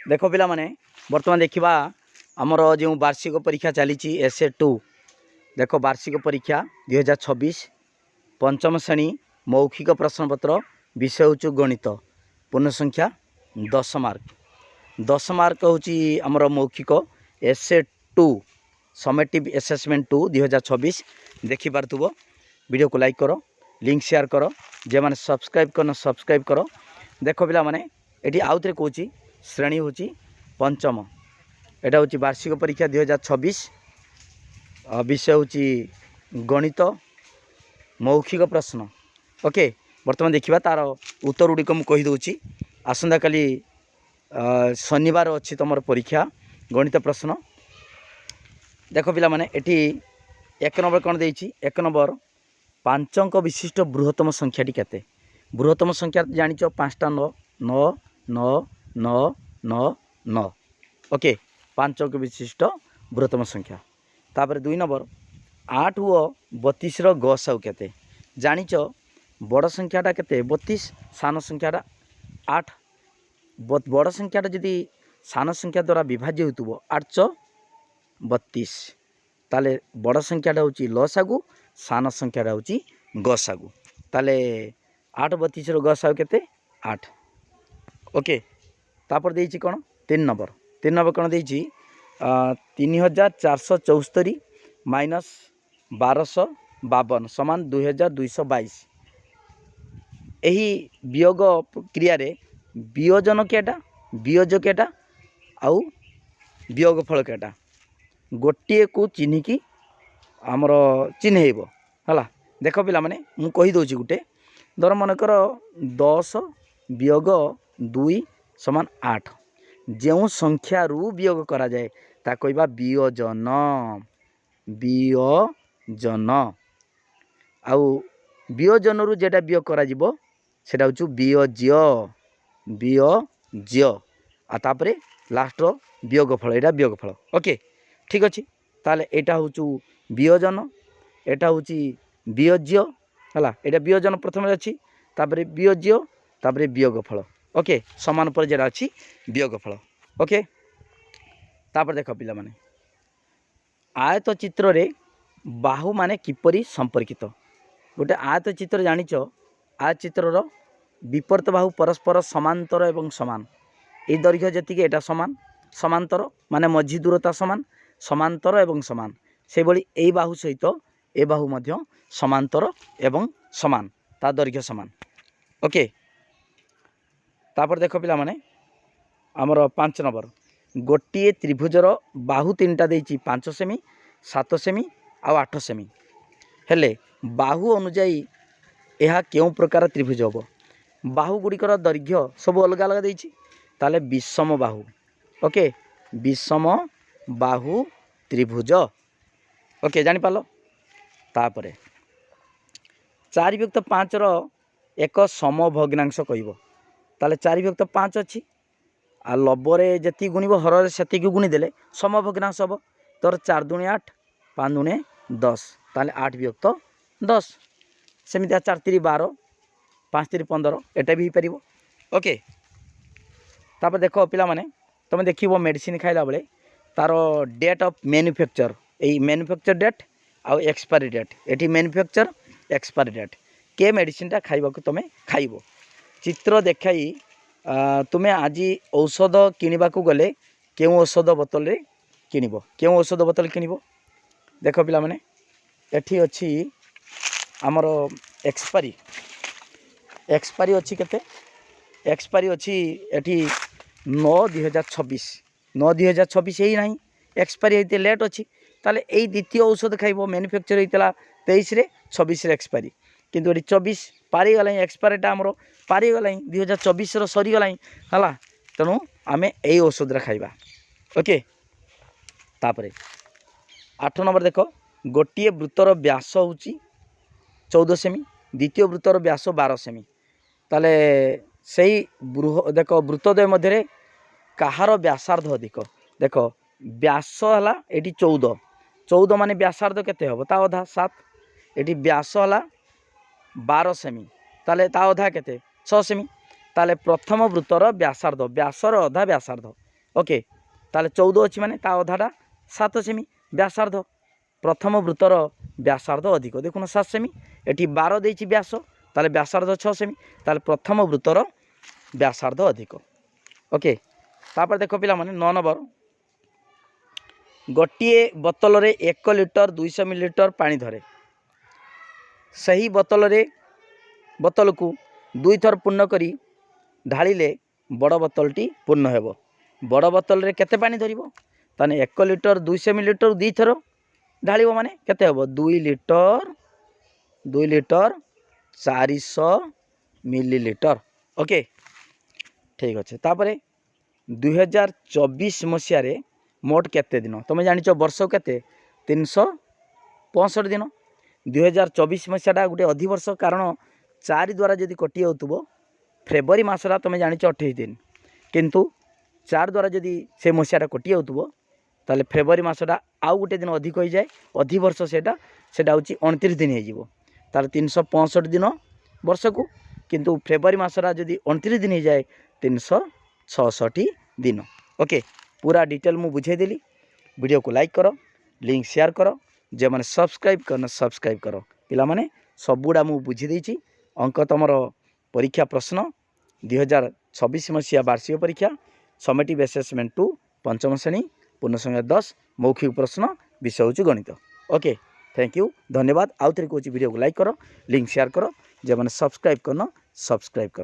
देख पिला माने बर्तमान देखा आमर जो वार्षिक परीक्षा चली एसए 2 देख वार्षिक परीक्षा 2026 पंचम श्रेणी मौखिक प्रश्नपत्र विषय हूँ गणित पूर्ण संख्या 10 मार्क 10 मार्क हूँ आमर मौखिक एसए 2 समेटिव एसेसमेंट 2 2026 देखिपु वीडियो को लाइक करो लिंक शेयर करो जे मैंने सब्सक्राइब करना सब्सक्राइब करो। देख पिला माने एटी आउ थे कहूँ श्रेणी हूँ पंचम एटा हूँ वार्षिक परीक्षा 2026 विषय हूँ गणित मौखिक प्रश्न। ओके बर्तमान देखा तार उत्तर गुड़िक मुझे आसंता काली शनिवार अच्छी तुम परीक्षा गणित प्रश्न। देख पिला माने एटी 1 नंबर कौन देती 1 नंबर 5 अंक विशिष्ट बृहत्तम संख्याटी केते बृहत्तम संख्या जानिच 5टा 9 9 9 9 9 9 ओके 5 अंक विशिष्ट बृहत्तम संख्या। तापर 2 नंबर 8 व 32 गसाउ केते जानिच बड़ संख्याटा केते 32 सान संख्याटा 8 बड़ संख्याटा जदि सान संख्या द्वारा विभाज्य होतुबो 8 32 ताले बड़ संख्याटा होची लसागु सान संख्याटा होची गसागु ताले 8 32 गसागु केते 8 ओके। तापर देइछि कोन 3 नंबर कोन देइछि 3474 माइनस 1252 समान 2222 एही वियोग क्रिया रे वियोजन केटा वियोज्य केटा आउ वियोगफल केटा गोटे को चिन्हिकी आमर चिन्हैब है। देख पिला माने मु कहि दउछि गुटे धर मनकर 10 वियोग 2 समान 8 जो संख्या रु वियोग करा जाए ता कहबा वियोजन वियोजन आउ वियोजन रु जेटा वियोग करा जिवो सेटा होछु वियोज्य वियोज्य आ तापरे लास्ट वियोगफल एटा वियोगफल। ओके ठीक अच्छे ताले एटा होछु वियोजन एटा होछि वियोज्य है एटा वियोजन प्रथम अच्छी तापरे वियोज्य तापरे वियोगफल। ओके समान पर जेटा अच्छी वियोगफल। ओके तापर देख पिला माने आयत चित्र रे बाहु माने किपरि संपर्कित गोटे आयत चित्र जानिच आयत चित्रर विपरीत बाहु परस्पर समांतर एवं समान ए दैर्घ्य जेतिके एटा समान समांतर माने मझी दूरता समान समांतर एवं समान से भली ए बाहु सहित ए बाहु मध्य समांतर एवं समान ता दैर्घ्य समान। ओके तापर देख पिला माने आमर 5 नंबर गोटे त्रिभुजर बाहु 3टा देइछि 5 सेमी 7 सेमी आ 8 सेमी हेले बाहु अनुजाई यह केउ प्रकार त्रिभुज हम बाहु गुड़िकर दैर्घ्य सब अलग अलग देइछि ताले विषम बाहु। ओके विषम बाहु त्रिभुज। ओके जानि पालो तापरे 4/5 एक समभग्नांश कहब ताले 4/5 अच्छी आ लबरे जति गुणिब हर से गुणी देले समभग्नांश हम तोर 4 दूनी 8 5 दूनी 10 ताले 8/10 सेमितिया 4 3 12 5 3 15 एटा भी पारिबो। ओके तापर देख पिला माने तुम देखिबो मेडिसिन खाइला बेले तार डेट ऑफ मैन्युफैक्चर यही मैन्युफैक्चर डेट आउ एक्सपायरी डेट एटी मैन्युफैक्चर एक्सपायरी डेट के मेडिसिनटा खाइबा को तुम खाइबो चित्र देखाई तुम्हें आज औषध किनिबा को गले केउ औषध बोतल रे किनिबो केउ औषध बोतल किनिबो देख पिला माने एठी अछि हमर एक्सपायरी अछि केते एक्सपायरी अछि एठी 9/2026 9/2026 यही ना एक्सपायरी होते लेट अच्छी ताले यही द्वितीय औषध खाइब मैन्युफैक्चर होता 23 रे 26 रे एक्सपायरी किंतु ये 24 पारिगला एक्सपायरीटा आमर पारिगला 2024 सरीगला है तेणु आम यही औषध खाइबा। ओके तापरे 8 नंबर देख गोटे वृत्तर व्यास हूँ 14 सेमी द्वितीय वृत्तर व्यास 12 सेमी ताले सही देख वृत्तद्वय मध्य कहार व्यासार्ध अधिक देख व्यास है ये 14 माने व्यासार्ध केते हम ता अधा 7 ये व्यास है 12 सेमी ता अधा केते 6 सेमी ताले प्रथम वृत्तर व्यासार्ध व्यासर अधा व्यासार्ध ओके ताले 14 अच्छी माने ता अधाटा 7 सेमी व्यासार्ध प्रथम वृत्तर व्यासार्ध अधिक देखुन 7 सेमी एटी 12 देछि व्यास ताले व्यासार्ध 6 सेमी ताले प्रथम वृत्तर व्यासार्ध अधिक ओके तापर देख पिला माने 9 नंबर गोटे बोतल रे 1 लिटर 200 मिलीलीटर पानी धरे सही बोतल को 2 थर पूर्ण करी ढालिले बड़ बोतलटी पूर्ण हेब बड़ बोतल रे केते पानी धरिबो ताने 1 लिटर 200 मिलीलीटर 2 थर ढालिबो माने केते हेब 2 लिटर 400 मिलीलीटर ओके ठीक अच्छे तापरे 2024 मसीह रे मोट केते दिन तुम जानिच वर्ष केते 365 दिन 2024 मसीहाटा गोटे अधिवर्ष कारण 4 द्वारा जदि कटि जाउतबो फेब्रुआरी मासरा तुम जानिच 28 दिन किंतु 4 द्वारा जदि से मसीहाटा कटि जाउतबो ताले फेब्रुआरी मासटा आउ गोटे दिन अधिक हो जाए अधिवर्ष सेटा होची 29 दिन हो ताले 365 दिन वर्ष को किंतु फेब्रुआरी मासरा जदि 29 दिन हो जाए 366 दिन ओके पूरा डिटेल मु बुझे देली वीडियो को लाइक करो लिंक शेयर करो जे माने सब्सक्राइब करना सब्सक्राइब करो पिला माने सबुड़ा मु बुझी देछि अंक तमर परीक्षा प्रश्न 2026 मसीहा वार्षिक परीक्षा समेटिव असेसमेंट 2 पंचम श्रेणी पूर्ण संख्या 10 मौखिक प्रश्न विषय होची गणित ओके थैंक यू धन्यवाद आउ थे कौच वीडियो को लाइक करो लिंक शेयर करो जे माने सब्सक्राइब करना सब्सक्राइब करो।